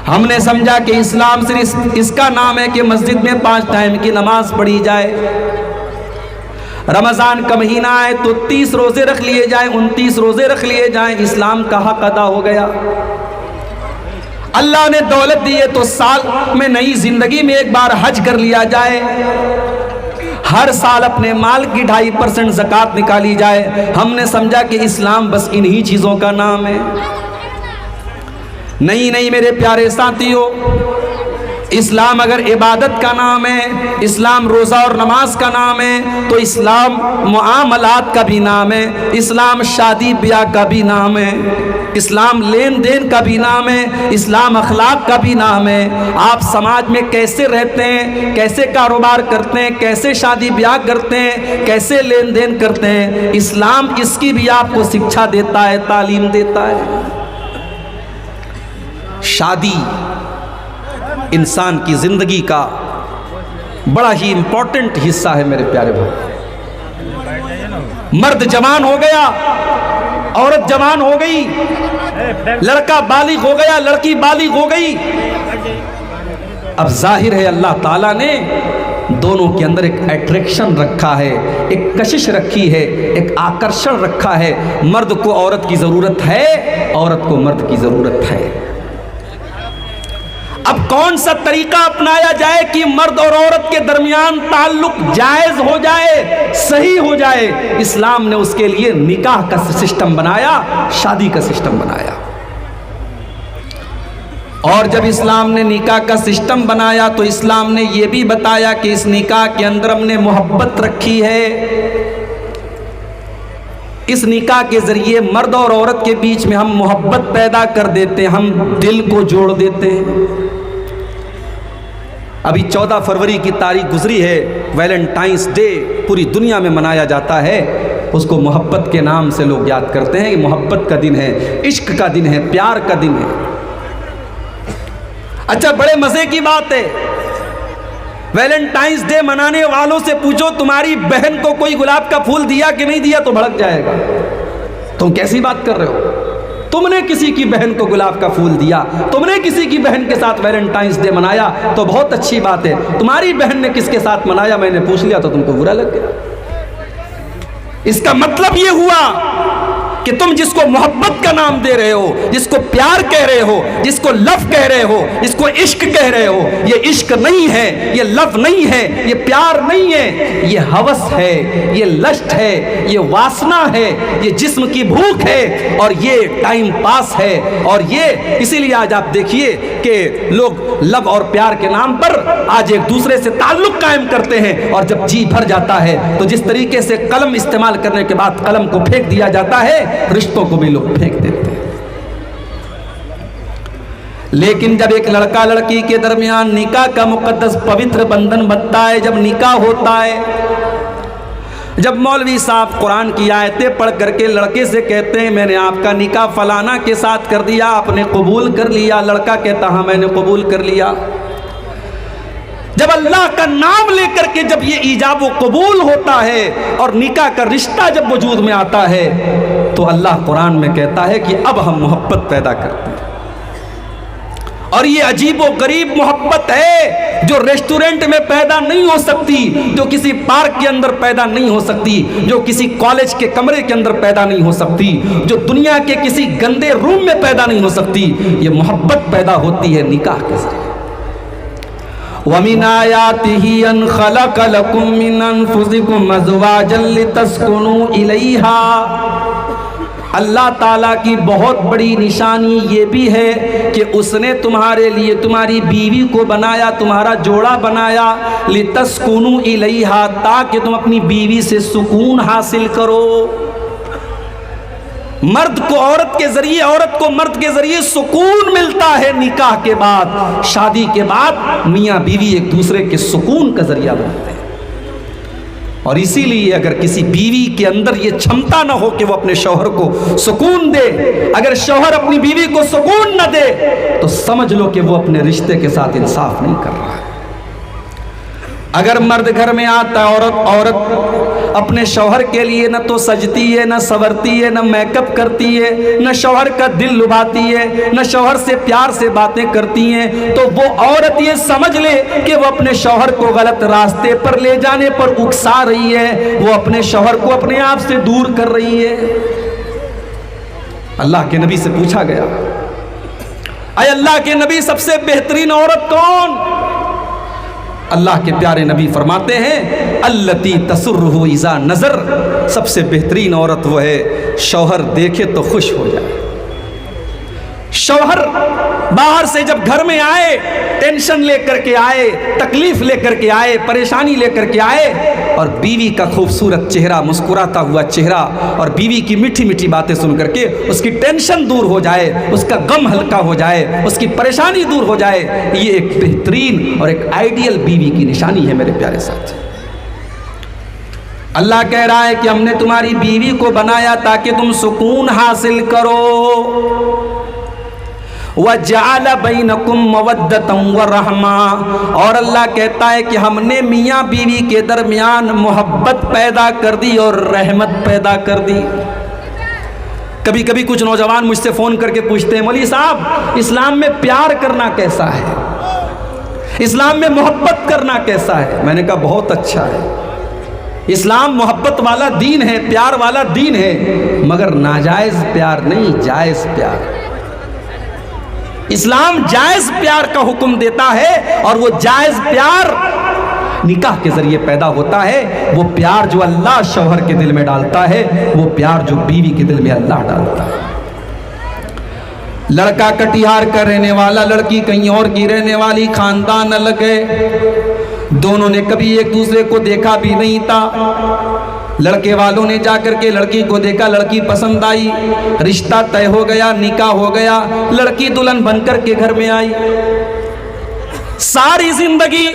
हमने समझा कि इस्लाम सिर्फ इसका नाम है कि मस्जिद में 5 टाइम की नमाज पढ़ी जाए, रमज़ान का महीना आए तो 30 रोज़े रख लिए जाएं, 29 रोज़े रख लिए जाएं, इस्लाम का हक अदा हो गया। अल्लाह ने दौलत दी है तो साल में नई ज़िंदगी में एक बार हज कर लिया जाए, हर साल अपने माल की 2.5% ज़कात निकाली जाए। हमने समझा कि इस्लाम बस इन्हीं चीज़ों का नाम है। नहीं मेरे प्यारे साथियों, इस्लाम अगर इबादत का नाम है, इस्लाम रोज़ा और नमाज का नाम है, तो इस्लाम मुआमलात का भी नाम है, इस्लाम शादी ब्याह का भी नाम है, इस्लाम लेन देन का भी नाम है, इस्लाम अखलाक का भी नाम है। आप समाज में कैसे रहते हैं, कैसे कारोबार करते हैं, कैसे शादी ब्याह करते हैं, कैसे लेन देन करते हैं, इस्लाम इसकी भी आपको शिक्षा देता है, तालीम देता है। शादी इंसान की जिंदगी का बड़ा ही इंपॉर्टेंट हिस्सा है मेरे प्यारे भाई। मर्द जवान हो गया, औरत जवान हो गई, लड़का बालिग हो गया, लड़की बालिग हो गई। अब जाहिर है अल्लाह ताला ने दोनों के अंदर एक अट्रैक्शन रखा है, एक कशिश रखी है, एक आकर्षण रखा है। मर्द को औरत की ज़रूरत है, औरत को मर्द की ज़रूरत है। अब कौन सा तरीका अपनाया जाए कि मर्द और औरत के दरमियान ताल्लुक जायज हो जाए, सही हो जाए? इस्लाम ने उसके लिए निकाह का सिस्टम बनाया, शादी का सिस्टम बनाया। और जब इस्लाम ने निकाह का सिस्टम बनाया तो इस्लाम ने यह भी बताया कि इस निकाह के अंदर हमने मोहब्बत रखी है। इस निकाह के जरिए मर्द और औरत के बीच में हम मोहब्बत पैदा कर देते हैं, हम दिल को जोड़ देते हैं। अभी 14 फरवरी की तारीख गुजरी है, वैलेंटाइंस डे पूरी दुनिया में मनाया जाता है। उसको मोहब्बत के नाम से लोग याद करते हैं। ये मोहब्बत का दिन है, इश्क का दिन है, प्यार का दिन है। अच्छा, बड़े मजे की बात है, वैलेंटाइंस डे मनाने वालों से पूछो तुम्हारी बहन को कोई गुलाब का फूल दिया कि नहीं दिया, तो भड़क जाएगा। तुम कैसी बात कर रहे हो? तुमने किसी की बहन को गुलाब का फूल दिया, तुमने किसी की बहन के साथ वैलेंटाइंस डे मनाया तो बहुत अच्छी बात है। तुम्हारी बहन ने किसके साथ मनाया मैंने पूछ लिया तो तुमको बुरा लग गया। इसका मतलब यह हुआ कि तुम जिसको मोहब्बत का नाम दे रहे हो, जिसको प्यार कह रहे हो, जिसको लव कह रहे हो, जिसको इश्क कह रहे हो, ये इश्क नहीं है, ये लव नहीं है, ये प्यार नहीं है, ये हवस है, ये लस्ट है, ये वासना है, ये जिस्म की भूख है और ये टाइम पास है। और ये इसीलिए आज आप देखिए कि लोग लव और प्यार के नाम पर आज एक दूसरे से ताल्लुक कायम करते हैं, और जब जी भर जाता है तो जिस तरीके से कलम इस्तेमाल करने के बाद कलम को फेंक दिया जाता है, रिश्तों को भी लोग फेंक देते हैं। लेकिन जब एक लड़का लड़की के दरमियान निकाह का मुकद्दस पवित्र बंधन बनता है, जब निकाह होता है, जब मौलवी साहब कुरान की आयतें पढ़ करके लड़के से कहते हैं मैंने आपका निकाह फलाना के साथ कर दिया, आपने कबूल कर लिया, लड़का कहता हाँ मैंने कबूल कर लिया। जब अल्लाह का नाम लेकर के जब ये ईजाब व कबूल होता है और निकाह का रिश्ता जब वजूद में आता है तो अल्लाह कुरान में कहता है कि अब हम मोहब्बत पैदा करते हैं। और ये अजीब व गरीब मोहब्बत है जो रेस्टोरेंट में पैदा नहीं हो सकती, जो किसी पार्क के अंदर पैदा नहीं हो सकती, जो किसी कॉलेज के कमरे के अंदर पैदा नहीं हो सकती, जो दुनिया के किसी गंदे रूम में पैदा नहीं हो सकती। ये मोहब्बत पैदा होती है निकाह के जरिए। वमिन आयातिही अन खलक़ लकुम मिन अनफुसिकुम अज़वाजन लितस्कुनू इलैहा। अल्लाह ताला की बहुत बड़ी निशानी ये भी है कि उसने तुम्हारे लिए तुम्हारी बीवी को बनाया, तुम्हारा जोड़ा बनाया, लितस्कुनू इलैहा, ताकि तुम अपनी बीवी से सुकून हासिल करो। मर्द को औरत के जरिए, औरत को मर्द के जरिए सुकून मिलता है। निकाह के बाद, शादी के बाद मियाँ बीवी एक दूसरे के सुकून का जरिया बनते हैं। और इसीलिए अगर किसी बीवी के अंदर ये क्षमता ना हो कि वो अपने शौहर को सुकून दे, अगर शौहर अपनी बीवी को सुकून न दे, तो समझ लो कि वो अपने रिश्ते के साथ इंसाफ नहीं कर रहा है। अगर मर्द घर में आता है, औरत अपने शौहर के लिए न तो सजती है, न संवरती है, न मेकअप करती है, न शौहर का दिल लुभाती है, न शौहर से प्यार से बातें करती हैं, तो वो औरत ये समझ ले कि वो अपने शौहर को गलत रास्ते पर ले जाने पर उकसा रही है, वो अपने शौहर को अपने आप से दूर कर रही है। अल्लाह के नबी से पूछा गया, अरे अल्लाह के नबी सबसे बेहतरीन औरत कौन? अल्लाह के प्यारे नबी फरमाते हैं, अल्लती तसुर्रुहु इज़ा नज़र, सबसे बेहतरीन औरत वो है शौहर देखे तो खुश हो जाए। शौहर बाहर से जब घर में आए, टेंशन लेकर के आए, तकलीफ लेकर के आए, परेशानी लेकर के आए, और बीवी का खूबसूरत चेहरा, मुस्कुराता हुआ चेहरा और बीवी की मीठी मीठी बातें सुन करके उसकी टेंशन दूर हो जाए, उसका गम हल्का हो जाए, उसकी परेशानी दूर हो जाए, ये एक बेहतरीन और एक आइडियल बीवी की निशानी है मेरे प्यारे साथी। अल्लाह कह रहा है कि हमने तुम्हारी बीवी को बनाया ताकि तुम सुकून हासिल करो। वजअल बैनकुम मवद्दतम व रहमा, और अल्लाह कहता है कि हमने मियाँ बीवी के दरमियान मोहब्बत पैदा कर दी और रहमत पैदा कर दी। कभी कभी कुछ नौजवान मुझसे फ़ोन करके पूछते हैं, मौलवी साहब इस्लाम में प्यार करना कैसा है, इस्लाम में मोहब्बत करना कैसा है? मैंने कहा बहुत अच्छा है, इस्लाम मोहब्बत वाला दीन है, प्यार वाला दीन है, मगर नाजायज़ प्यार नहीं, जायज़ प्यार। इस्लाम जायज़ प्यार का हुक्म देता है, और वो जायज़ प्यार निकाह के जरिए पैदा होता है। वो प्यार जो अल्लाह शौहर के दिल में डालता है, वो प्यार जो बीवी के दिल में अल्लाह डालता है। लड़का कटिहार का रहने वाला, लड़की कहीं और की रहने वाली, खानदान अलग है, दोनों ने कभी एक दूसरे को देखा भी नहीं था। लड़के वालों ने जाकर के लड़की को देखा, लड़की पसंद आई, रिश्ता तय हो गया, निकाह हो गया, लड़की दुल्हन बनकर के घर में आई। सारी जिंदगी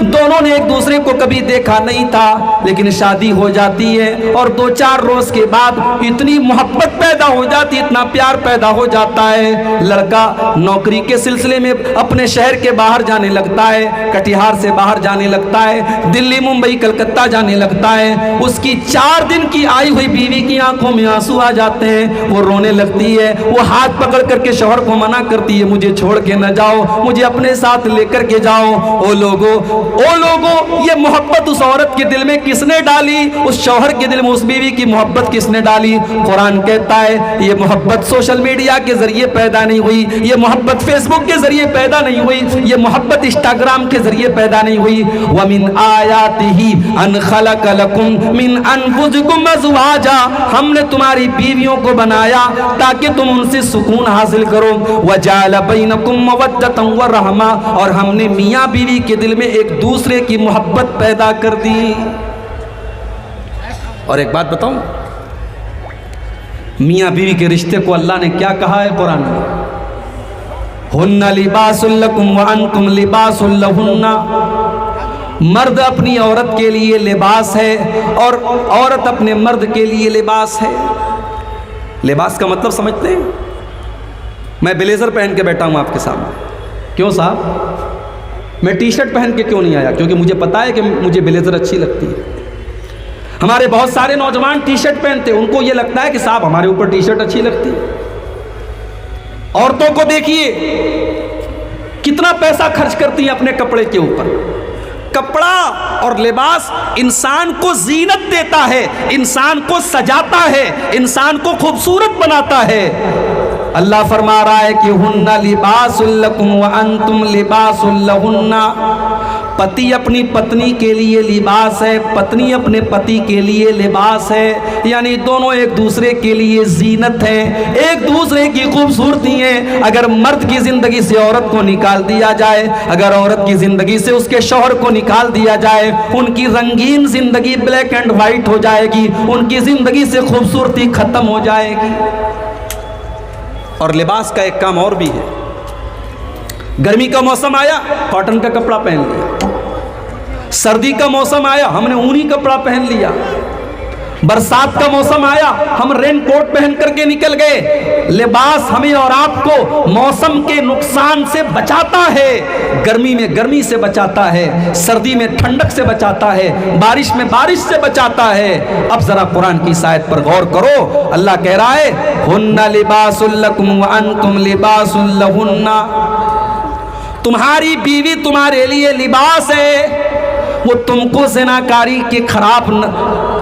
दोनों ने एक दूसरे को कभी देखा नहीं था, लेकिन शादी हो जाती है और 2-4 रोज के बाद इतनी मोहब्बत पैदा हो जाती, इतना प्यार पैदा हो जाता है। लड़का नौकरी के सिलसिले में अपने शहर के बाहर जाने लगता है, कटिहार से बाहर जाने लगता है, दिल्ली मुंबई कलकत्ता जाने लगता है। उसकी 4 दिन की आई हुई बीवी की आंखों में आंसू आ जाते हैं, वो रोने लगती है, वो हाथ पकड़ करके शौहर को मना करती है, मुझे छोड़ के न जाओ, मुझे अपने साथ लेकर के जाओ। ओ लोगो, ये मोहब्बत उस औरत के दिल में किसने डाली? उस शौहर के दिल में उस बीवी की मोहब्बत किसने डाली? कुरान कहता है ये मोहब्बत सोशल मीडिया के जरिए पैदा नहीं हुई, ये मोहब्बत फेसबुक के जरिए पैदा नहीं हुई, ये मोहब्बत इंस्टाग्राम के जरिए पैदा नहीं हुई। वमिन आयातिही अन खलक लकुम मिन अनफुसिकुम अज़वाजा, हमने तुम्हारी बीवियों को बनाया ताकि तुम उनसे सुकून हासिल करो। वजअल बैनकुम मवद्दतम व रहमा, और हमने मियाँ बीवी के दिल में एक दूसरे की मोहब्बत पैदा कर दी। और एक बात बताऊं, मियाँ बीवी के रिश्ते को अल्लाह ने क्या कहा है कुरान में? हुन्ना लिबासुल लकुम व अंतुम लिबासुल लहुन्ना, मर्द अपनी औरत के लिए लिबास है और औरत अपने मर्द के लिए लिबास है। लिबास का मतलब समझते हैं? मैं ब्लेजर पहन के बैठा हूं आपके सामने, क्यों साहब? मैं टी शर्ट पहन के क्यों नहीं आया? क्योंकि मुझे पता है कि मुझे ब्लेजर अच्छी लगती है। हमारे बहुत सारे नौजवान टी शर्ट पहनते हैं, उनको ये लगता है कि साहब हमारे ऊपर टी शर्ट अच्छी लगती है। औरतों को देखिए कितना पैसा खर्च करती हैं अपने कपड़े के ऊपर। कपड़ा और लिबास इंसान को जीनत देता है, इंसान को सजाता है, इंसान को खूबसूरत बनाता है। अल्लाह फरमा रहा है कि हुन्ना लिबासुल लकुम व अंतुम लिबासुल लहुन्ना, पति अपनी पत्नी के लिए लिबास है, पत्नी अपने पति के लिए लिबास है, यानी दोनों एक दूसरे के लिए जीनत है, एक दूसरे की खूबसूरती है। अगर मर्द की जिंदगी से औरत को निकाल दिया जाए, अगर औरत की जिंदगी से उसके शौहर को निकाल दिया जाए, उनकी रंगीन जिंदगी ब्लैक एंड व्हाइट हो जाएगी, उनकी जिंदगी से खूबसूरती खत्म हो जाएगी। और लिबास का एक काम और भी है, गर्मी का मौसम आया कॉटन का कपड़ा पहन लिया, सर्दी का मौसम आया हमने ऊनी कपड़ा पहन लिया, बरसात का मौसम आया, हम रेन कोट पहन करके निकल गए। लिबास हमें और आपको मौसम के नुकसान से बचाता है। गर्मी में गर्मी से बचाता है, सर्दी में ठंडक से बचाता है, बारिश में बारिश से बचाता है। अब जरा कुरान की इस आयत पर गौर करो। अल्लाह कह रहा है हुन्ना लिबासुल लकुम व अंतुम लिबासुल लहुन्ना, तुम्हारी बीवी तुम्हारे लिए लिबास है, वो तुमको ज़िनाकारी के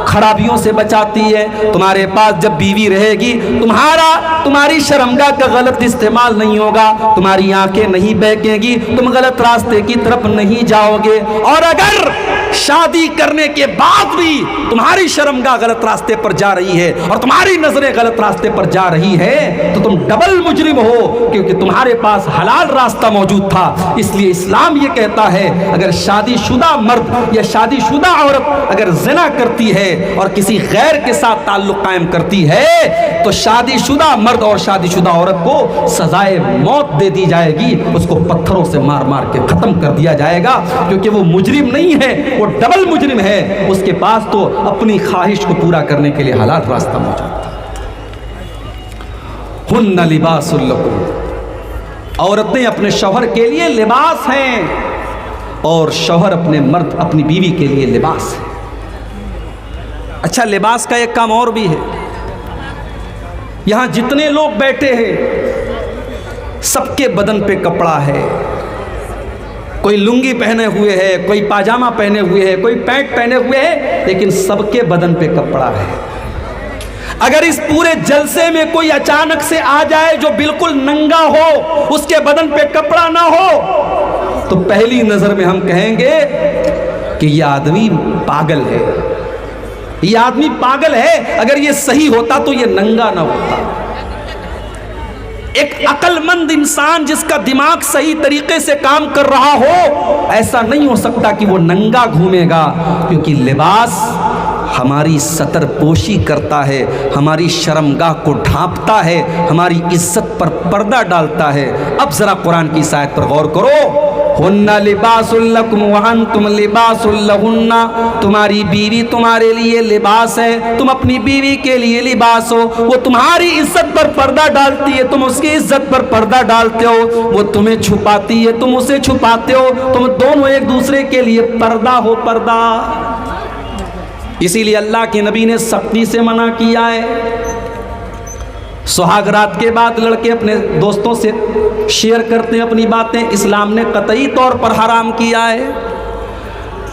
खराबियों से बचाती है। तुम्हारे पास जब बीवी रहेगी तुम्हारी शर्मगाह का गलत इस्तेमाल नहीं होगा, तुम्हारी आंखें नहीं बहकेंगी, तुम गलत रास्ते की तरफ नहीं जाओगे। और अगर शादी करने के बाद भी तुम्हारी शर्मगाह गलत रास्ते पर जा रही है और तुम्हारी नजरें गलत रास्ते पर जा रही है तो तुम डबल मुजरिम हो, क्योंकि तुम्हारे पास हलाल रास्ता मौजूद था। इसलिए इस्लाम ये कहता है अगर शादीशुदा मर्द या शादीशुदा औरत अगर जिना करती है और किसी गैर के साथ ताल्लुक कायम करती है तो शादीशुदा मर्द और शादीशुदा औरत को सजाए मौत दे दी जाएगी, उसको पत्थरों से मार मार के खत्म कर दिया जाएगा, क्योंकि वो मुजरिम नहीं है, वो डबल मुजरिम है। उसके पास तो अपनी ख्वाहिश को पूरा करने के लिए हलाल रास्ता मौजूद था। हुन्ना लिबासुल लकुम, औरतें अपने शौहर के लिए लिबास हैं और शौहर अपनी बीवी के लिए लिबास है। अच्छा, लिबास का एक काम और भी है। यहां जितने लोग बैठे हैं सबके बदन पे कपड़ा है, कोई लुंगी पहने हुए है, कोई पाजामा पहने हुए है, कोई पैंट पहने हुए है, लेकिन सबके बदन पे कपड़ा है। अगर इस पूरे जलसे में कोई अचानक से आ जाए जो बिल्कुल नंगा हो, उसके बदन पे कपड़ा ना हो, तो पहली नजर में हम कहेंगे कि यह आदमी पागल है, यह आदमी पागल है। अगर यह सही होता तो यह नंगा ना होता। एक अक्लमंद इंसान जिसका दिमाग सही तरीके से काम कर रहा हो, ऐसा नहीं हो सकता कि वो नंगा घूमेगा, क्योंकि लिबास हमारी सतर पोशी करता है, हमारी शर्मगाह को ढांपता है, हमारी इज्जत पर पर्दा डालता है। अब जरा कुरान की इस आयत पर गौर करो। हुन्ना लिबासुल लकुम व अंतुम लिबासुल लहुन्ना, तुम्हारी बीवी तुम्हारे लिए लिबास है, तुम अपनी बीवी के लिए लिबास हो। वो तुम्हारी इज्जत पर पर्दा डालती है, तुम उसकी इज्जत पर पर्दा डालते हो। वो तुम्हें छुपाती है, तुम उसे छुपाते हो। तुम दोनों एक दूसरे के लिए पर्दा हो, पर्दा। इसीलिए अल्लाह के नबी ने सख्ती से मना किया है। सुहाग रात के बाद लड़के अपने दोस्तों से शेयर करते हैं अपनी बातें, इस्लाम ने कतई तौर पर हराम किया है।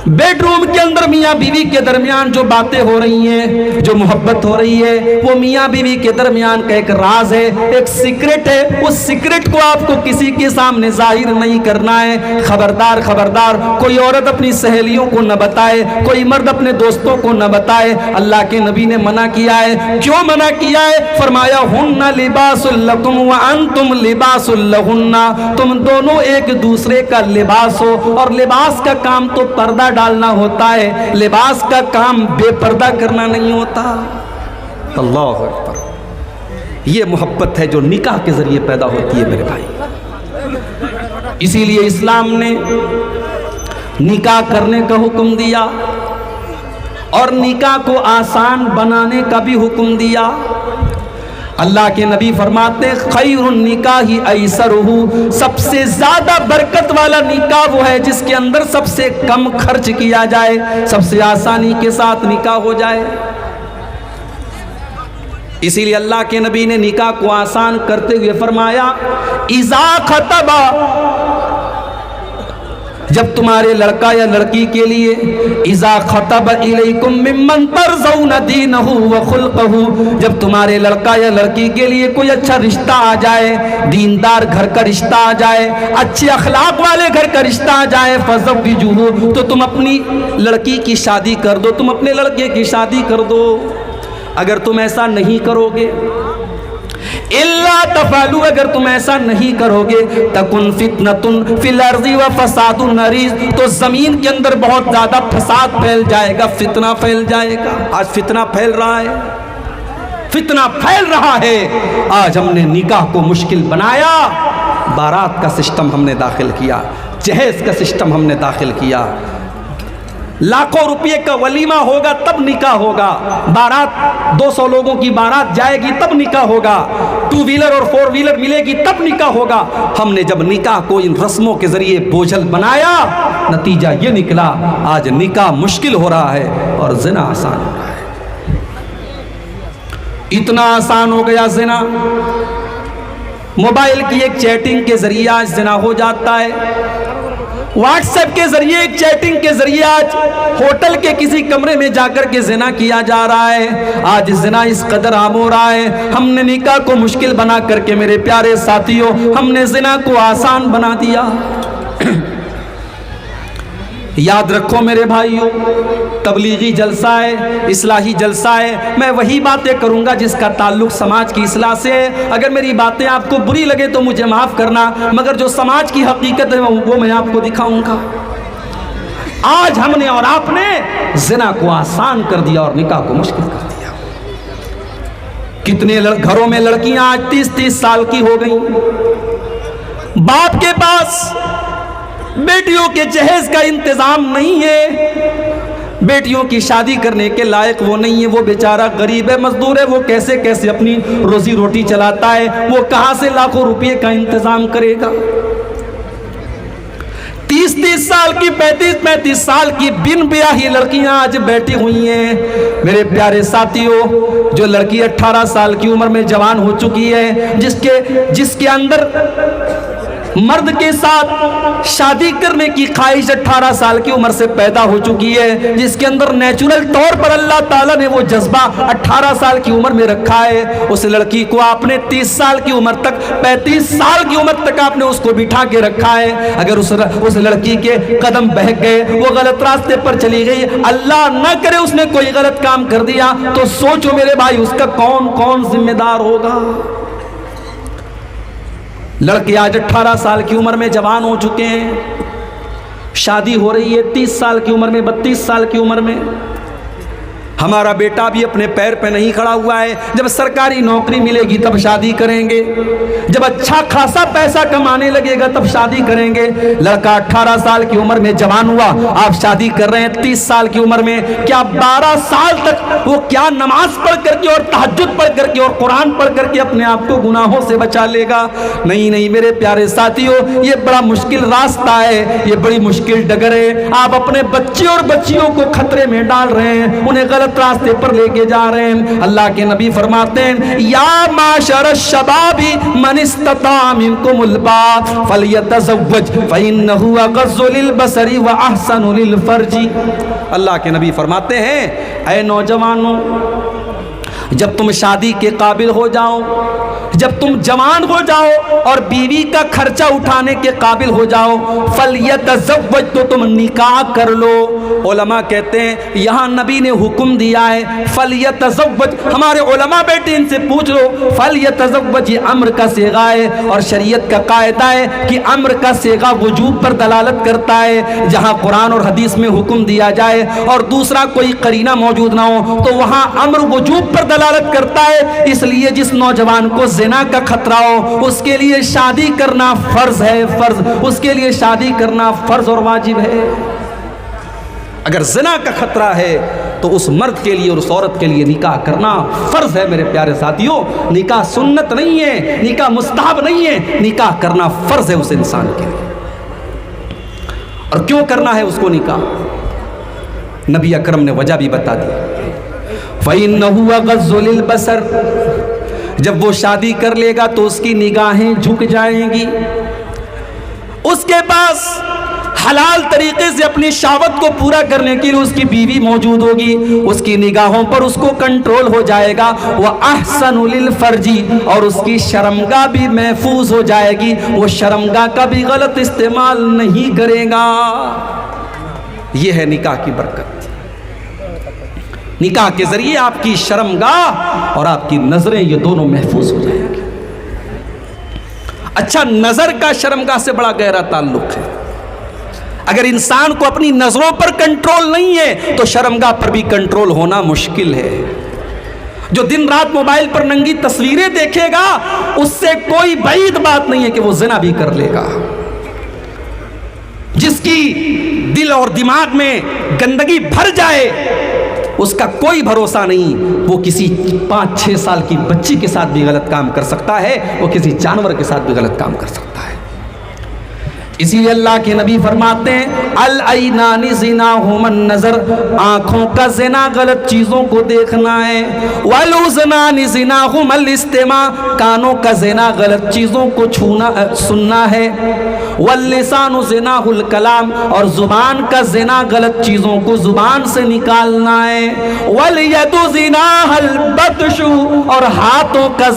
बेडरूम के अंदर मियाँ बीवी के दरमियान जो बातें हो रही हैं, जो मोहब्बत हो रही है, वो मियाँ बीवी के दरमियान का एक राज है, एक सीक्रेट है। उस सीक्रेट को आपको किसी के सामने जाहिर नहीं करना है। खबरदार, खबरदार, कोई औरत अपनी सहेलियों को न बताए, कोई मर्द अपने दोस्तों को न बताए। अल्लाह के नबी ने मना किया है। क्यों मना किया है? फरमाया हुन्ना लिबासुल लकुम व अंतुम लिबासुल लहुन्ना, तुम दोनों एक दूसरे का लिबास हो। और लिबास का काम तो पर्दा डालना होता है, लिबास का काम बेपर्दा करना नहीं होता। अल्लाह अकबर। ये मोहब्बत है जो निकाह के जरिए पैदा होती है मेरे भाई। इसीलिए इस्लाम ने निकाह करने का हुक्म दिया और निकाह को आसान बनाने का भी हुक्म दिया। अल्लाह के नबी फरमाते खैरुन निकाही ऐसरुहु, सबसे ज्यादा बरकत वाला निकाह वो है जिसके अंदर सबसे कम खर्च किया जाए, सबसे आसानी के साथ निकाह हो जाए। इसीलिए अल्लाह के नबी ने निकाह को आसान करते हुए फरमाया इज़ा खतबा, जब तुम्हारे लड़का या लड़की के लिए इज़ा खतब इलैकुम मिम्मन तरज़ौना दीनहु व खुल्क़हु, जब तुम्हारे लड़का या लड़की के लिए कोई अच्छा रिश्ता आ जाए, दीनदार घर का रिश्ता आ जाए, अच्छे अखलाक वाले घर का रिश्ता आ जाए, फ़ज़व्विजुहु, तो तुम अपनी लड़की की शादी कर दो, तुम अपने लड़के की शादी कर दो। अगर तुम ऐसा नहीं करोगे, इल्ला तफालू, अगर तुम ऐसा नहीं करोगे, तकुन फितनतुन फिल अर्ज़ि व फसादुन अरीज़, तो जमीन के अंदर बहुत ज्यादा फसाद फैल जाएगा, फितना फैल जाएगा। आज फितना फैल रहा है, फितना फैल रहा है। आज हमने निकाह को मुश्किल बनाया, बारात का सिस्टम हमने दाखिल किया, जहेज का सिस्टम हमने दाखिल किया, लाखों रुपये का वलीमा होगा तब निकाह होगा, बारात 200 लोगों की बारात जाएगी तब निकाह होगा, 2 व्हीलर और 4 व्हीलर मिलेगी तब निकाह होगा। हमने जब निकाह को इन रस्मों के जरिए बोझल बनाया, नतीजा ये निकला आज निकाह मुश्किल हो रहा है और जिना आसान हो रहा है। इतना आसान हो गया जिना, मोबाइल की एक चैटिंग के जरिए आज जिना हो जाता है, व्हाट्सएप के जरिए एक चैटिंग के जरिए आज होटल के किसी कमरे में जाकर के जिना किया जा रहा है। आज जिना इस कदर आम हो रहा है, हमने निकाह को मुश्किल बना करके मेरे प्यारे साथियों हमने जिना को आसान बना दिया। याद रखो मेरे भाइयों, तबलीगी जलसा है, इस्लाही जलसा है, मैं वही बातें करूंगा जिसका ताल्लुक समाज की इस्लाह से है। अगर मेरी बातें आपको बुरी लगे तो मुझे माफ़ करना, मगर जो समाज की हकीकत है वो मैं आपको दिखाऊंगा। आज हमने और आपने जिना को आसान कर दिया और निकाह को मुश्किल कर दिया। कितने घरों में लड़कियां आज 30-30 साल की हो गई, बाप के पास बेटियों के जहेज का इंतजाम नहीं है, बेटियों की शादी करने के लायक वो नहीं है, वो बेचारा गरीब है, मजदूर है, वो कैसे कैसे अपनी रोजी रोटी चलाता है, वो कहां से लाखों रुपए का इंतजाम करेगा। 30-30 साल की 35-35 साल की बिन ब्याही लड़कियां आज बैठी हुई हैं। मेरे प्यारे साथियों, जो लड़की 18 साल की उम्र में जवान हो चुकी है, जिसके अंदर मर्द के साथ शादी करने की ख्वाहिश 18 साल की उम्र से पैदा हो चुकी है, जिसके अंदर नेचुरल तौर पर अल्लाह ताला ने वो जज्बा 18 साल की उम्र में रखा है, उस लड़की को आपने 30 साल की उम्र तक 35 साल की उम्र तक आपने उसको बिठा के रखा है। अगर उस लड़की के कदम बहक गए, वो गलत रास्ते पर चली गई, अल्लाह न करे उसने कोई गलत काम कर दिया, तो सोचो मेरे भाई उसका कौन कौन जिम्मेदार होगा। लड़के आज 18 साल की उम्र में जवान हो चुके हैं, शादी हो रही है 30 साल की उम्र में, 32 साल की उम्र में। हमारा बेटा भी अपने पैर पे नहीं खड़ा हुआ है, जब सरकारी नौकरी मिलेगी तब शादी करेंगे, जब अच्छा खासा पैसा कमाने लगेगा तब शादी करेंगे। लड़का 18 साल की उम्र में जवान हुआ, आप शादी कर रहे हैं 30 साल की उम्र में, क्या 12 साल तक वो क्या नमाज पढ़ करके और तहज्जुद पढ़ करके और कुरान पढ़ करके अपने आप को गुनाहों से बचा लेगा? नहीं नहीं मेरे प्यारे साथियों, ये बड़ा मुश्किल रास्ता है, ये बड़ी मुश्किल डगर है। आप अपने बच्चे और बच्चियों को खतरे में डाल रहे हैं, उन्हें गलत रास्ते पर लेके जा रहे हैं। अल्लाह के नबी फरमाते हैं, या माशर शबाबी मन इस्तता मिनकुमुल बात फलयतज़व्वज फइन्नहु अग़ज़्ज़ु लिलबसरी व अहसनु लिलफर्जी। अल्लाह के नबी फरमाते हैं, ऐ नौजवानों, जब तुम शादी के काबिल हो जाओ, जब तुम जवान हो जाओ और बीवी का खर्चा उठाने के काबिल हो जाओ, फलयतज़व्वज, तो तुम निकाह कर लो। उलमा कहते हैं यहाँ नबी ने हुक्म दिया है फलयतज़व्वज। हमारे उलमा बेटे इनसे पूछ लो, फलयतज़व्वज ये अम्र का सेगा है और शरीयत का कायदा है कि अम्र का सेगा वजूब पर दलालत करता है। जहाँ कुरान और हदीस में हुक्म दिया जाए और दूसरा कोई करीना मौजूद ना हो तो वहाँ अम्र वजूब पर दलालत करता है। इसलिए जिस नौजवान को ज़िना का खतरा हो उसके लिए शादी करना फर्ज है, फर्ज, उसके लिए शादी करना फर्ज और वाजिब है। अगर ज़िना का खतरा है तो उस मर्द के लिए और उस औरत के लिए निकाह करना फर्ज है। मेरे प्यारे साथियों, निकाह सुन्नत नहीं है, निकाह मुस्तहब नहीं है, निकाह करना फर्ज है उस इंसान के लिए। और क्यों करना है उसको निकाह, नबी अकरम ने वजह भी बता दी। फ़इन्नहु अग़ज़्ज़ु लिलबसर, जब वो शादी कर लेगा तो उसकी निगाहें झुक जाएंगी, उसके पास हलाल तरीके से अपनी शावत को पूरा करने के लिए उसकी बीवी मौजूद होगी, उसकी निगाहों पर उसको कंट्रोल हो जाएगा। वह अहसनु लिलफर्जी, और उसकी शर्मगाह भी महफूज हो जाएगी, वो शर्मगाह का भी गलत इस्तेमाल नहीं करेगा। यह है निकाह की बरकत। निकाह के जरिए आपकी शर्मगाह और आपकी नजरें ये दोनों महफूज हो जाएंगी। अच्छा, नजर का शर्मगाह से बड़ा गहरा ताल्लुक है। अगर इंसान को अपनी नजरों पर कंट्रोल नहीं है तो शर्मगाह पर भी कंट्रोल होना मुश्किल है। जो दिन रात मोबाइल पर नंगी तस्वीरें देखेगा उससे कोई बैद बात नहीं है कि वो जिना भी कर लेगा। जिसकी दिल और दिमाग में गंदगी भर जाए, उसका कोई भरोसा नहीं। वो किसी 5-6 साल की बच्ची के साथ भी गलत काम कर सकता है, वो किसी जानवर के साथ भी गलत काम कर सकता है। इसीलिए अल्लाह के नबी फरमाते हैं अल ऐनानी ज़िनाहुमन नज़र, आँखों का ज़िना गलत चीज़ों को देखना है। वल उज़नानी ज़िनाहुमल इस्तिमा, कानों का ज़िना गलत चीज़ों को छूना सुनना है। वल लिसानु ज़िनाहुल कलाम, और ज़ुबान का ज़िना गलत चीज़ों को ज़ुबान से निकालना है। वल यदु ज़िनाहुल बत्शु, और हाथों का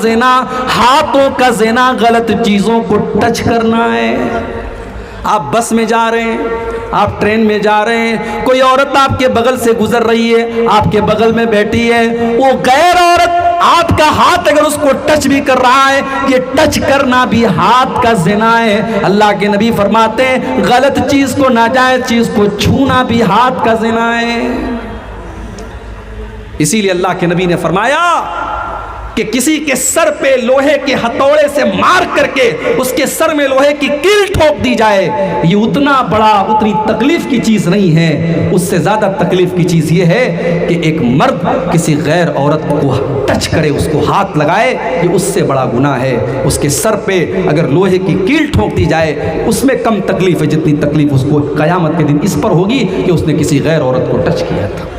ज़िना गलत चीज़ों को टच करना है। आप बस में जा रहे हैं, आप ट्रेन में जा रहे हैं, कोई औरत आपके बगल से गुजर रही है, आपके बगल में बैठी है, वो गैर औरत आपका हाथ अगर उसको टच भी कर रहा है, ये टच करना भी हाथ का ज़िना है। अल्लाह के नबी फरमाते हैं गलत चीज़ को, नाजायज़ चीज़ को छूना भी हाथ का ज़िना है। इसीलिए अल्लाह के नबी ने फरमाया कि किसी के सर पे लोहे के हथौड़े से मार करके उसके सर में लोहे की कील ठोक दी जाए, ये उतनी तकलीफ की चीज़ नहीं है। उससे ज़्यादा तकलीफ की चीज़ ये है कि एक मर्द किसी गैर औरत को टच करे, उसको हाथ लगाए, ये उससे बड़ा गुनाह है। उसके सर पे अगर लोहे की कील ठोक दी जाए, उसमें कम तकलीफ है जितनी तकलीफ उसको क़यामत के दिन इस पर होगी कि उसने किसी गैर औरत को टच किया था।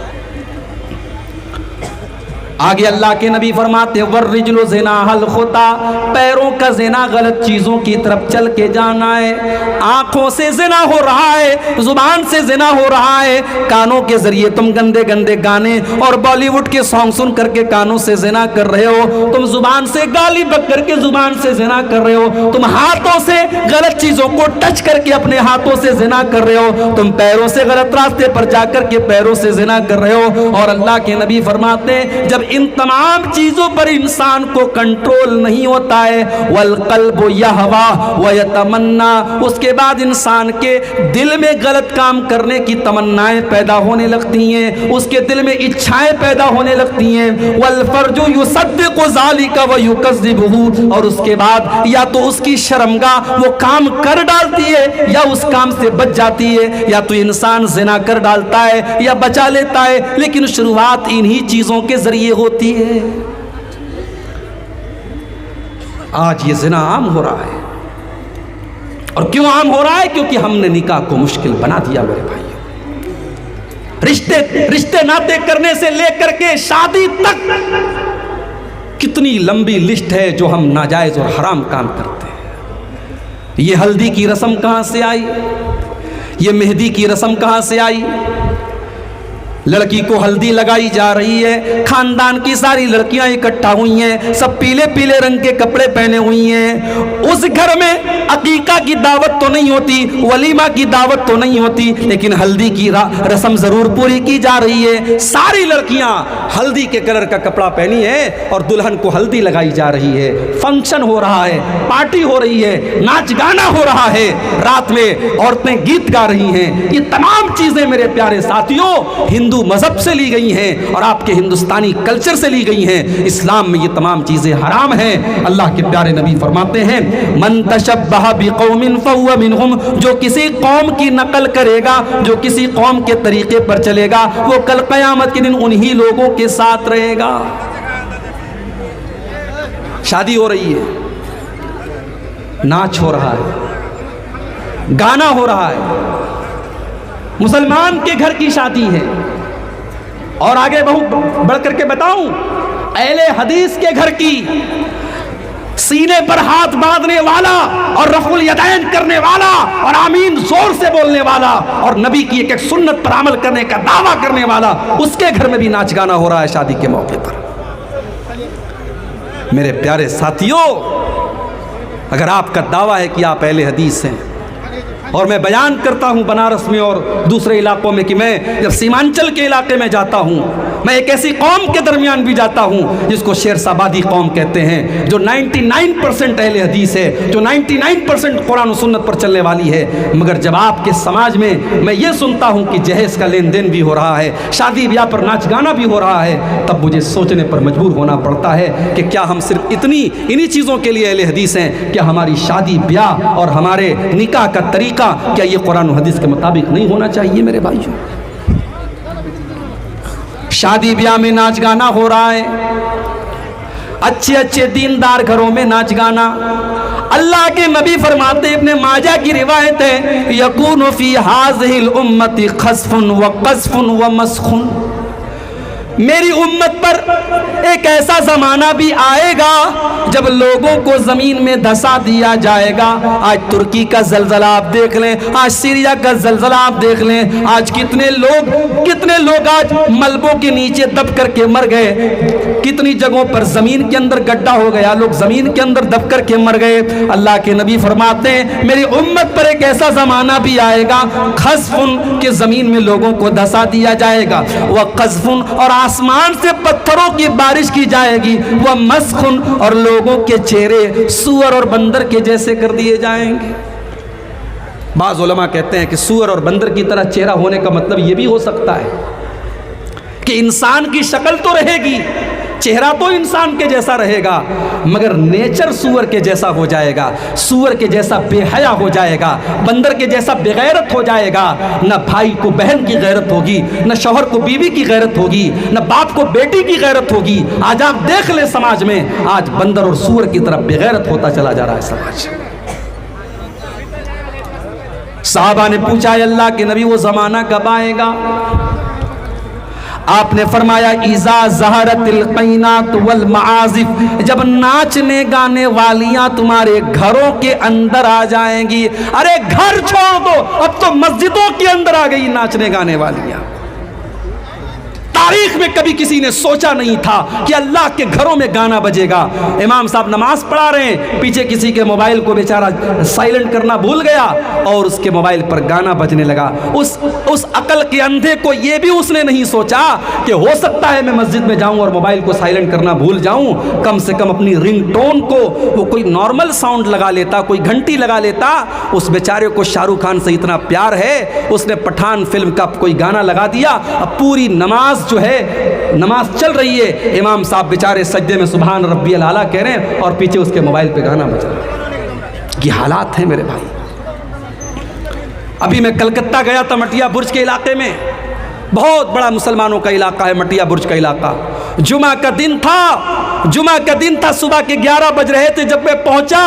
आगे अल्लाह के नबी फरमाते हैं वर्रिजलु ज़िनाहल खुता, पैरों का ज़िना गलत चीज़ों की तरफ चल के जाना है। आँखों से ज़िना हो रहा है, ज़ुबान से ज़िना हो रहा है, कानों के ज़रिए तुम गंदे गंदे गाने और बॉलीवुड के सॉन्ग सुन करके कानों से ज़िना कर रहे हो, तुम ज़ुबान से गाली बक करके ज़ुबान से ज़िना कर रहे हो, तुम हाथों से गलत चीज़ों को टच करके अपने हाथों से ज़िना कर रहे हो, तुम पैरों से गलत रास्ते पर जाकर के पैरों से ज़िना कर रहे हो। और अल्लाह के नबी फरमाते हैं जब इन तमाम चीजों पर इंसान को कंट्रोल नहीं होता है, वल कल्बु यहवा व यतमन्ना, उसके बाद इंसान के दिल में गलत काम करने की तमन्नाएं पैदा होने लगती हैं, उसके दिल में इच्छाएं पैदा होने लगती हैं। वल फर्जु युसद्दिकु ज़ालिका व युकज़्ज़िबुहु, और उसके बाद या तो उसकी शर्मगाह वो काम कर डालती है या उस काम से बच जाती है, या तो इंसान ज़िना कर डालता है या बचा लेता है, लेकिन शुरुआत इन्हीं चीजों के जरिए होती है। आज ये ज़िना आम हो रहा है, और क्यों आम हो रहा है? क्योंकि हमने निकाह को मुश्किल बना दिया। मेरे भाइयों, रिश्ते नाते करने से लेकर के शादी तक कितनी लंबी लिस्ट है जो हम नाजायज और हराम काम करते हैं। ये हल्दी की रस्म कहां से आई? ये मेहंदी की रस्म कहां से आई? लड़की को हल्दी लगाई जा रही है, खानदान की सारी लड़कियां इकट्ठा हुई हैं, सब पीले पीले रंग के कपड़े पहने हुई हैं। उस घर में अकीका की दावत तो नहीं होती, वलीमा की दावत तो नहीं होती, लेकिन हल्दी की रस्म जरूर पूरी की जा रही है। सारी लड़कियां हल्दी के कलर का कपड़ा पहनी है और दुल्हन को हल्दी लगाई जा रही है। फंक्शन हो रहा है, पार्टी हो रही है, नाच गाना हो रहा है, रात में औरतें गीत गा रही हैं। ये तमाम चीजें मेरे प्यारे साथियों हिंदू मजहब से ली गई हैं और आपके हिंदुस्तानी कल्चर से ली गई हैं। इस्लाम में ये तमाम चीजें हराम हैं। अल्लाह के प्यारे नबी फरमाते हैं मन तशब्बह बिकौमिन फहुव मिनहुम, जो किसी कौम की नकल करेगा, जो किसी कौम के तरीके पर चलेगा, वो कल क़यामत के दिन उन्हीं लोगों के साथ रहेगा। शादी हो रही है, नाच हो रहा है, गाना हो रहा है, मुसलमान के घर की शादी है। और आगे बहुत बढ़ करके बताऊं, अहले हदीस के घर की, सीने पर हाथ बांधने वाला और रफुल यदैन करने वाला और आमीन जोर से बोलने वाला और नबी की एक एक सुन्नत पर अमल करने का दावा करने वाला, उसके घर में भी नाच गाना हो रहा है शादी के मौके पर। मेरे प्यारे साथियों, अगर आपका दावा है कि आप अहले हदीस हैं, और मैं बयान करता हूं बनारस में और दूसरे इलाकों में कि मैं जब सीमांचल के इलाके में जाता हूं, मैं एक ऐसी कौम के दरमियान भी जाता हूं जिसको शेरसाबादी कौम कहते हैं, जो 99% अहले हदीस है, जो 99% कुरान और सुन्नत पर चलने वाली है। मगर जब आपके समाज में मैं ये सुनता हूं कि जहेज का लेन देन भी हो रहा है, शादी ब्याह पर नाच गाना भी हो रहा है, तब मुझे सोचने पर मजबूर होना पड़ता है कि क्या हम सिर्फ इन्हीं चीज़ों के लिए अहले हदीस हैं? क्या हमारी शादी ब्याह और हमारे निकाह का तरीका तरीका, क्या ये कुरान और हदीस के मुताबिक नहीं होना चाहिए मेरे भाइयों? शादी ब्याह में नाच गाना हो रहा है, अच्छे अच्छे दीनदार घरों में नाच गाना। अल्लाह के नबी फरमाते, इब्ने माजा की रिवायत है, यकूनु फी हाज़िहिल उम्मति खस्फुन व क़ज़्फ़ुन व मस्ख़ुन, मेरी उम्मत पर एक ऐसा ज़माना भी आएगा जब लोगों को ज़मीन में धसा दिया जाएगा। आज तुर्की का ज़लज़ला आप देख लें, आज सीरिया का ज़लज़ला आप देख लें, आज कितने लोग आज मलबों के नीचे दब करके मर गए, कितनी जगहों पर ज़मीन के अंदर गड्ढा हो गया, लोग ज़मीन के अंदर दब करके मर गए। अल्लाह के नबी फरमाते हैं, मेरी उम्मत पर एक ऐसा ज़माना भी आएगा, खस्फुन के ज़मीन में लोगों को धसा दिया जाएगा, वह क़ज़्फ़ुन और आसमान से पत्थरों की बारिश की जाएगी, वह मस्ख़ुन और लोगों के चेहरे सूअर और बंदर के जैसे कर दिए जाएंगे। बाज़ उलमा कहते हैं कि सूअर और बंदर की तरह चेहरा होने का मतलब यह भी हो सकता है कि इंसान की शक्ल तो रहेगी, चेहरा तो इंसान के जैसा रहेगा, मगर नेचर सूअर के जैसा हो जाएगा, सूअर के जैसा बेहया हो जाएगा, बंदर के जैसा बेगैरत हो जाएगा। न भाई को बहन की गैरत होगी, न शौहर को बीवी की गैरत होगी, न बाप को बेटी की गैरत होगी। आज आप देख ले समाज में, आज बंदर और सूअर की तरफ बेगैरत होता चला जा रहा है समाज। साहबा ने पूछा, अल्लाह के नबी वो जमाना कब आएगा? आपने फरमाया, इज़ा ज़हरतिल क़ैनात वल मआज़िफ़, जब नाचने गाने वालियां तुम्हारे घरों के अंदर आ जाएंगी। अरे घर छोड़ दो, अब तो मस्जिदों के अंदर आ गई नाचने गाने वालियां। तारीख में कभी किसी ने सोचा नहीं था कि अल्लाह के घरों में गाना बजेगा। इमाम साहब नमाज पढ़ा रहे हैं, पीछे किसी के मोबाइल को बेचारा साइलेंट करना भूल गया और उसके मोबाइल पर गाना बजने लगा। उस अकल के अंधे को यह भी उसने नहीं सोचा कि हो सकता है मैं मस्जिद में जाऊं और मोबाइल को साइलेंट करना भूल जाऊं, कम से कम अपनी रिंगटोन को वो कोई नॉर्मल साउंड लगा लेता, कोई घंटी लगा लेता। उस बेचारे को शाहरुख खान से इतना प्यार है, उसने पठान फिल्म का कोई गाना लगा दिया। अब पूरी नमाज जो है, नमाज चल रही है, इमाम साहब बेचारे सज्दे में सुभान रब्बियल आला कह रहे हैं और पीछे उसके मोबाइल पे गाना बज रहा है। ये हालात हैं मेरे भाई। अभी मैं कलकत्ता गया था, मटिया बुर्ज के इलाके में, बहुत बड़ा मुसलमानों का इलाका है मटिया बुर्ज का इलाका। जुमा का दिन था, सुबह के 11 बज रहे थे जब मैं पहुंचा।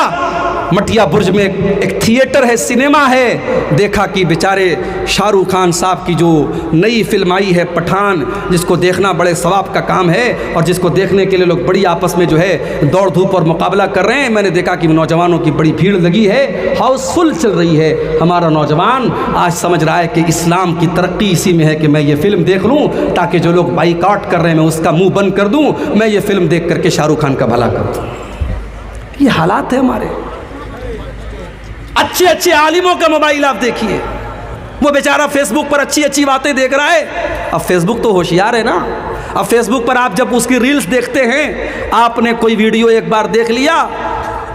मटिया बुर्ज में एक थिएटर है, सिनेमा है। देखा कि बेचारे शाहरुख खान साहब की जो नई फिल्म आई है पठान, जिसको देखना बड़े सवाब का काम है और जिसको देखने के लिए लोग बड़ी आपस में जो है दौड़ धूप और मुकाबला कर रहे हैं। मैंने देखा कि नौजवानों की बड़ी भीड़ लगी है, हाउसफुल चल रही है। हमारा नौजवान आज समझ रहा है कि इस्लाम की तरक्की इसी में है कि मैं ये फिल्म देख लूँ, ताकि जो लोग बाइकआउट कर रहे हैं मैं उसका मुंह बंद कर दूँ, मैं ये फिल्म देख करके शाहरुख खान का भला कर दूँ। ये हालात है हमारे। अच्छे अच्छे आलिमों का मोबाइल आप देखिए, वो बेचारा फेसबुक पर अच्छी अच्छी बातें देख रहा है। अब फेसबुक तो होशियार है ना, अब फेसबुक पर आप जब उसकी रील्स देखते हैं, आपने कोई वीडियो एक बार देख लिया,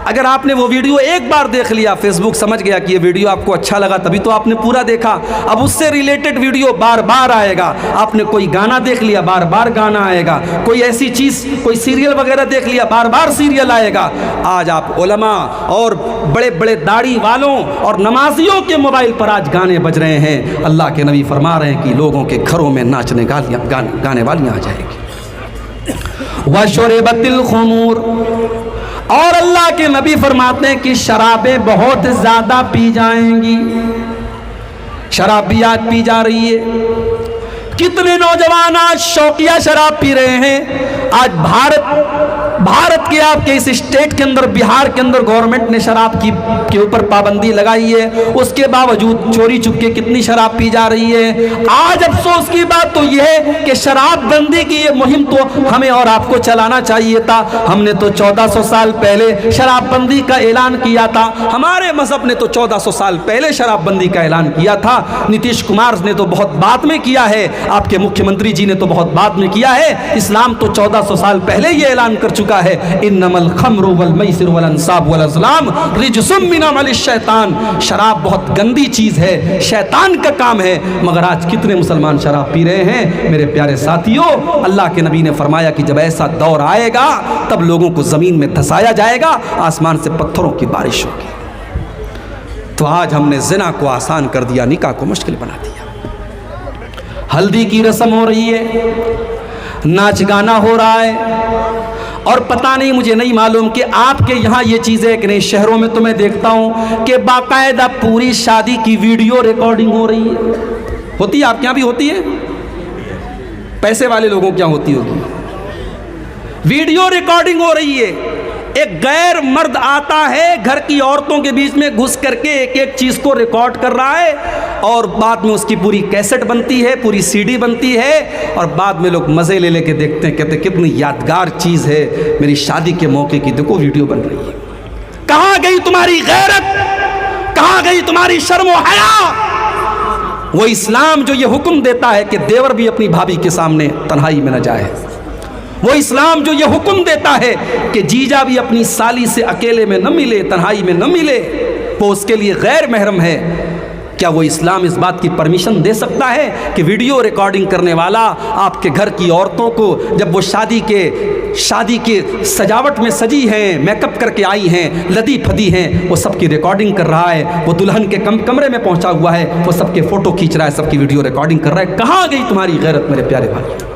अगर आपने वो वीडियो एक बार देख लिया, फेसबुक समझ गया कि ये वीडियो आपको अच्छा लगा, तभी तो आपने पूरा देखा। अब उससे रिलेटेड वीडियो बार बार आएगा। आपने कोई गाना देख लिया, बार बार गाना आएगा। कोई ऐसी चीज़, कोई सीरियल वगैरह देख लिया, बार बार सीरियल आएगा। आज आप उलमा और बड़े बड़े दाढ़ी वालों और नमाजियों के मोबाइल पर आज गाने बज रहे हैं। अल्लाह के नबी फरमा रहे हैं कि लोगों के घरों में नाचने गाने वालियाँ आ जाएगी। वशुरिबतिल खुमूर, और अल्लाह के नबी फरमाते हैं कि शराबें बहुत ज़्यादा पी जाएंगी। शराबियात पी जा रही है। कितने नौजवान आज शौकिया शराब पी रहे हैं। आज भारत के आपके इस स्टेट के अंदर, बिहार के अंदर गवर्नमेंट ने शराब के ऊपर पाबंदी लगाई है, उसके बावजूद चोरी चुपके कितनी शराब पी जा रही है। आज अफसोस की बात तो यह है कि शराब बंदी की ये मुहिम तो हमें और आपको चलाना चाहिए था। हमने तो 1400 साल पहले शराबबंदी का ऐलान किया था। हमारे मजहब ने तो 1400 साल पहले शराबबंदी का ऐलान किया था। नीतीश कुमार ने तो बहुत बाद में किया है, आपके मुख्यमंत्री जी ने तो बहुत बाद में किया है। इस्लाम तो 1400 साल पहले ये ऐलान कर चुका है, इन्नमल खम्रु वल मैसिर वल अंसाब वल अज़लाम रिज्सुम मिन अमलिश शैतान। शराब बहुत गंदी चीज़ है, शैतान का काम है। मगर आज कितने मुसलमान शराब पी रहे हैं। मेरे प्यारे साथियों, अल्लाह के नबी ने फरमाया कि जब ऐसा दौर आएगा तब लोगों को ज़मीन में धंसाया जाएगा, आसमान से पत्थरों की बारिश होगी। तो आज हमने ज़िना को आसान कर दिया, निकाह को मुश्किल बना दिया। हल्दी की रस्म हो रही है, नाच गाना हो रहा है, और पता नहीं, मुझे नहीं मालूम कि आपके यहाँ ये चीज़ें कि नहीं। शहरों में तो मैं देखता हूँ कि बाकायदा पूरी शादी की वीडियो रिकॉर्डिंग हो रही है। होती है आपके यहाँ भी होती है? पैसे वाले लोगों के यहाँ होती होगी। वीडियो रिकॉर्डिंग हो रही है, एक गैर मर्द आता है घर की औरतों के बीच में घुस करके एक एक चीज़ को रिकॉर्ड कर रहा है, और बाद में उसकी पूरी कैसेट बनती है, पूरी सीडी बनती है, और बाद में लोग मज़े ले लेके देखते हैं, कहते हैं कितनी यादगार चीज़ है, मेरी शादी के मौके की देखो वीडियो बन रही है। कहाँ गई तुम्हारी गैरत, कहाँ गई तुम्हारी शर्म व हया? वो इस्लाम जो ये हुक्म देता है कि देवर भी अपनी भाभी के सामने तन्हाई में न जाए, वो इस्लाम जो ये हुक्म देता है कि जीजा भी अपनी साली से अकेले में न मिले, तन्हाई में न मिले, वो उसके लिए गैर महरम है। क्या वो इस्लाम इस बात की परमिशन दे सकता है कि वीडियो रिकॉर्डिंग करने वाला आपके घर की औरतों को, जब वो शादी के सजावट में सजी हैं, मेकअप करके आई हैं, लदी फदी हैं, वो सबकी रिकॉर्डिंग कर रहा है, वो दुल्हन के कमरे में पहुंचा हुआ है, वो सबके फ़ोटो खींच रहा है, सबकी वीडियो रिकॉर्डिंग कर रहा है? कहाँ गई तुम्हारी गैरत मेरे प्यारे भाई?